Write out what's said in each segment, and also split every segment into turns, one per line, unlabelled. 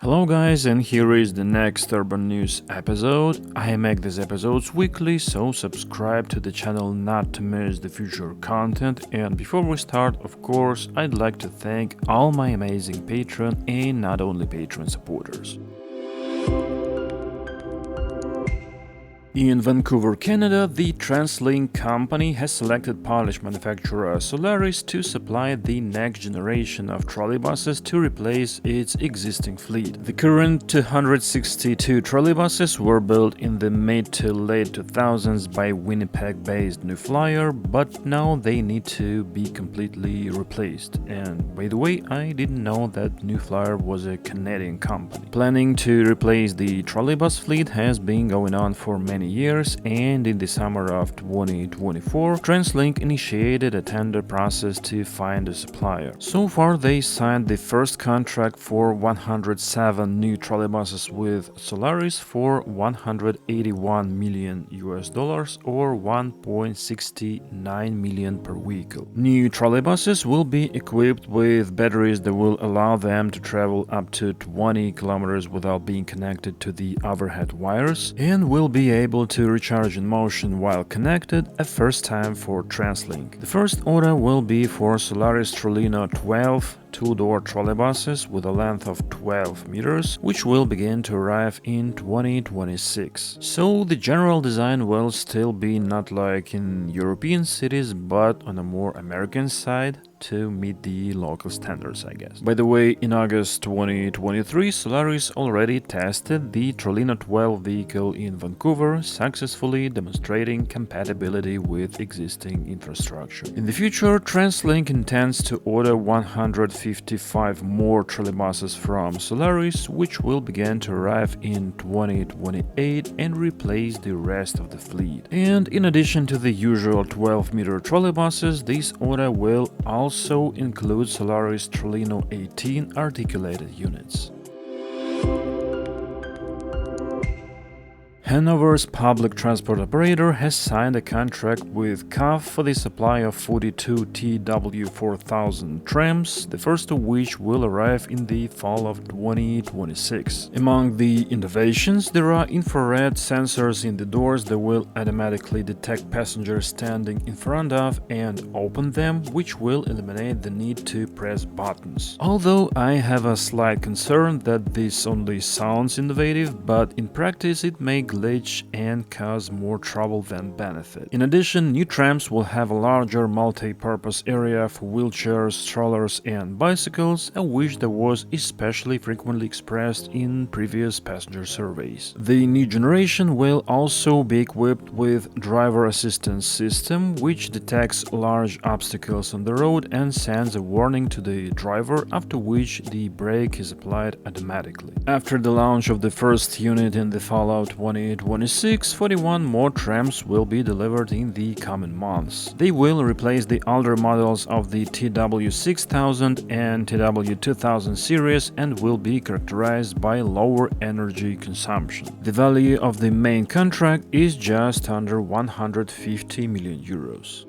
Hello guys, and here is the next urban news episode. I make these episodes weekly, so subscribe to the channel not to miss the future content. And before we start, of course, I'd like to thank all my amazing Patreon and not only Patreon supporters. In Vancouver, Canada, the TransLink company has selected Polish manufacturer Solaris to supply the next generation of trolleybuses to replace its existing fleet. The current 262 trolleybuses were built in the mid to late 2000s by Winnipeg-based New Flyer, but now they need to be completely replaced. And by the way, I didn't know that New Flyer was a Canadian company. Planning to replace the trolleybus fleet has been going on for many years, and in the summer of 2024, TransLink initiated a tender process to find a supplier. So far, they signed the first contract for 107 new trolleybuses with Solaris for $181 million or 1.69 million per vehicle. New trolleybuses will be equipped with batteries that will allow them to travel up to 20 kilometers without being connected to the overhead wires, and will be able to recharge in motion while connected, a first time for TransLink. The first order will be for Solaris Trolino 12 two-door trolleybuses with a length of 12 meters, which will begin to arrive in 2026. So the general design will still be not like in European cities, but on a more American side, to meet the local standards, I guess. By the way, in August 2023, Solaris already tested the Trolino 12 vehicle in Vancouver, successfully demonstrating compatibility with existing infrastructure. In the future, TransLink intends to order 155 more trolleybuses from Solaris, which will begin to arrive in 2028 and replace the rest of the fleet. And in addition to the usual 12-meter trolleybuses, this order will also include Solaris Trolino 18 articulated units. Hanover's public transport operator has signed a contract with CAF for the supply of 42 TW4000 trams, the first of which will arrive in the fall of 2026. Among the innovations, there are infrared sensors in the doors that will automatically detect passengers standing in front of and open them, which will eliminate the need to press buttons. Although I have a slight concern that this only sounds innovative, but in practice it may glitch and cause more trouble than benefit. In addition, new trams will have a larger multi-purpose area for wheelchairs, strollers and bicycles, a wish that was especially frequently expressed in previous passenger surveys. The new generation will also be equipped with driver assistance system, which detects large obstacles on the road and sends a warning to the driver, after which the brake is applied automatically. After the launch of the first unit in the fall of 2026, 41 more trams will be delivered in the coming months. They will replace the older models of the TW6000 and TW2000 series and will be characterized by lower energy consumption. The value of the main contract is just under 150 million euros.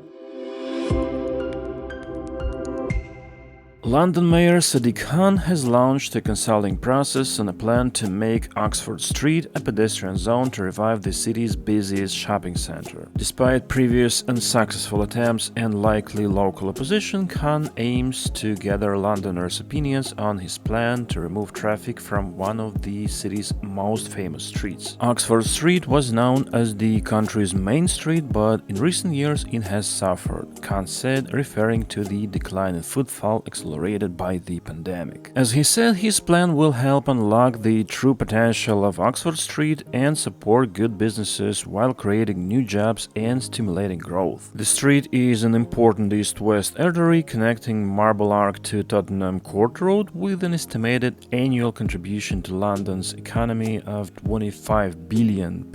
London Mayor Sadiq Khan has launched a consulting process on a plan to make Oxford Street a pedestrian zone to revive the city's busiest shopping center. Despite previous unsuccessful attempts and likely local opposition, Khan aims to gather Londoners' opinions on his plan to remove traffic from one of the city's most famous streets. Oxford Street was known as the country's main street, but in recent years it has suffered, Khan said, referring to the decline in footfall accelerated by the pandemic. As he said, his plan will help unlock the true potential of Oxford Street and support good businesses while creating new jobs and stimulating growth. The street is an important east-west artery connecting Marble Arch to Tottenham Court Road, with an estimated annual contribution to London's economy of £25 billion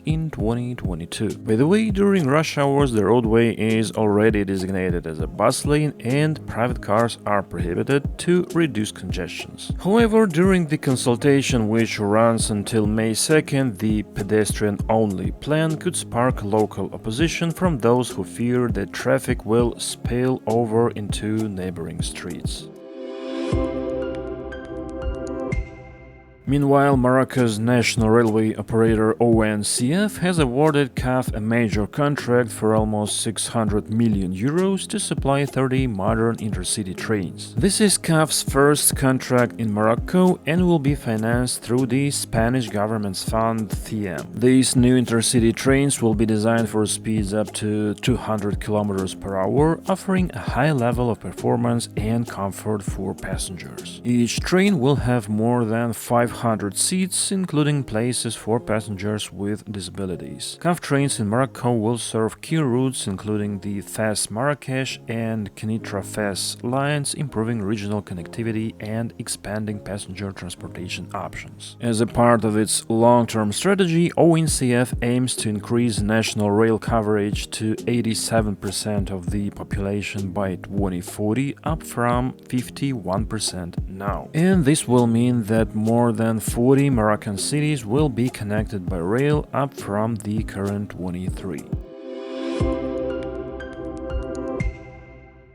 in 2022. By the way, during rush hours the roadway is already designated as a bus lane and private cars are prohibited to reduce congestions. However, during the consultation, which runs until May 2nd, the pedestrian-only plan could spark local opposition from those who fear that traffic will spill over into neighboring streets. Meanwhile, Morocco's national railway operator ONCF has awarded CAF a major contract for almost 600 million euros to supply 30 modern intercity trains. This is CAF's first contract in Morocco and will be financed through the Spanish government's fund TM. These new intercity trains will be designed for speeds up to 200 km per hour, offering a high level of performance and comfort for passengers. Each train will have more than 500 seats, including places for passengers with disabilities. CAF trains in Morocco will serve key routes including the Fes-Marrakesh and Kenitra-Fes lines, improving regional connectivity and expanding passenger transportation options. As a part of its long-term strategy, ONCF aims to increase national rail coverage to 87% of the population by 2040, up from 51% now. And this will mean that more than 40 Moroccan cities will be connected by rail, up from the current 23.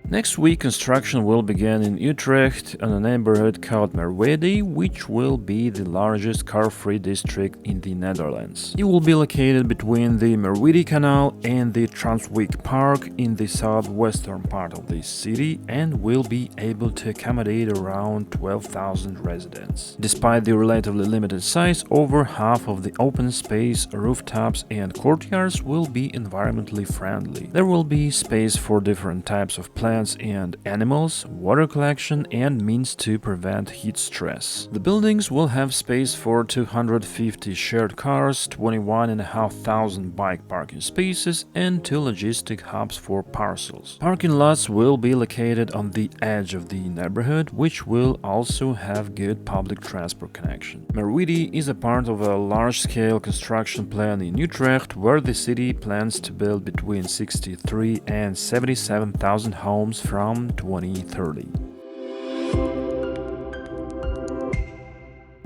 Next week, construction will begin in Utrecht on a neighborhood called Merwede, which will be the largest car-free district in the Netherlands. It will be located between the Merwede Canal and the Transweek Park in the southwestern part of the city and will be able to accommodate around 12,000 residents. Despite the relatively limited size, over half of the open space, rooftops and courtyards will be environmentally friendly. There will be space for different types of plants and animals, water collection and means to prevent heat stress. The buildings will have space for 250 shared cars, 21,500 bike parking spaces and 2 logistic hubs for parcels. Parking lots will be located on the edge of the neighborhood, which will also have good public transport connection. Merwede is a part of a large-scale construction plan in Utrecht, where the city plans to build between 63 and 77,000 homes from 2030.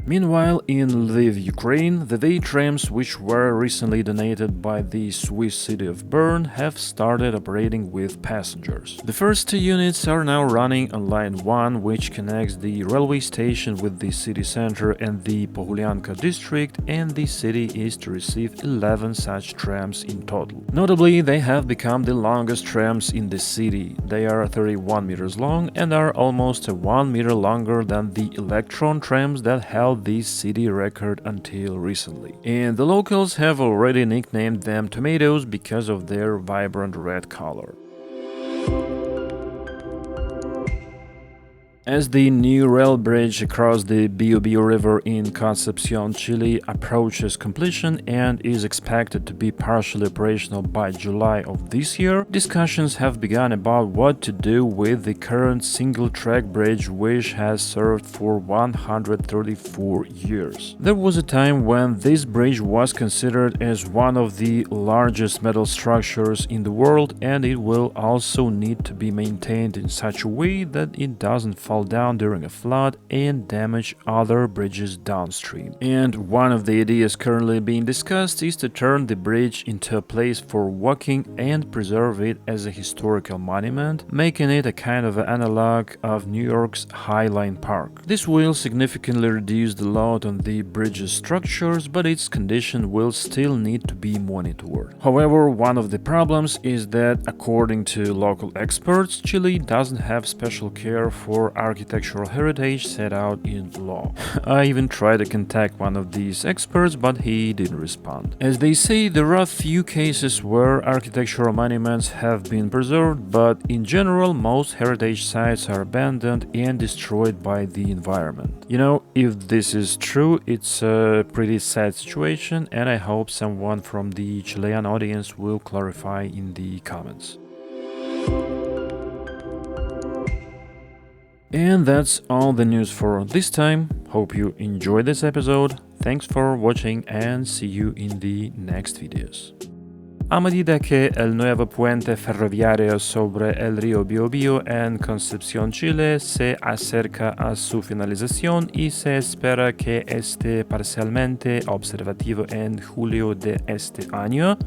Meanwhile, in Lviv, Ukraine, the trams, which were recently donated by the Swiss city of Bern, have started operating with passengers. The first 2 units are now running on Line 1, which connects the railway station with the city center and the Pohulyanka district, and the city is to receive 11 such trams in total. Notably, they have become the longest trams in the city. They are 31 meters long and are almost 1 meter longer than the electron trams that held the city record until recently. And the locals have already nicknamed them tomatoes because of their vibrant red color. As the new rail bridge across the Biobío River in Concepcion, Chile approaches completion and is expected to be partially operational by July of this year, discussions have begun about what to do with the current single-track bridge, which has served for 134 years. There was a time when this bridge was considered as one of the largest metal structures in the world, and it will also need to be maintained in such a way that it doesn't fall down during a flood and damage other bridges downstream. And one of the ideas currently being discussed is to turn the bridge into a place for walking and preserve it as a historical monument, making it a kind of an analog of New York's High Line Park. This will significantly reduce the load on the bridge's structures, but its condition will still need to be monitored. However, one of the problems is that, according to local experts, Chile doesn't have special care for architectural heritage set out in law. I even tried to contact one of these experts, but he didn't respond. As they say, there are few cases where architectural monuments have been preserved, but in general, most heritage sites are abandoned and destroyed by the environment. You know, if this is true, it's a pretty sad situation, and I hope someone from the Chilean audience will clarify in the comments. And that's all the news for this time. Hope you enjoyed this episode. Thanks for watching and see you in the next videos. A medida que el nuevo puente ferroviario sobre el río Biobío en Concepcion, Chile, se acerca a su finalización y se espera que esté parcialmente observativo en julio de este año,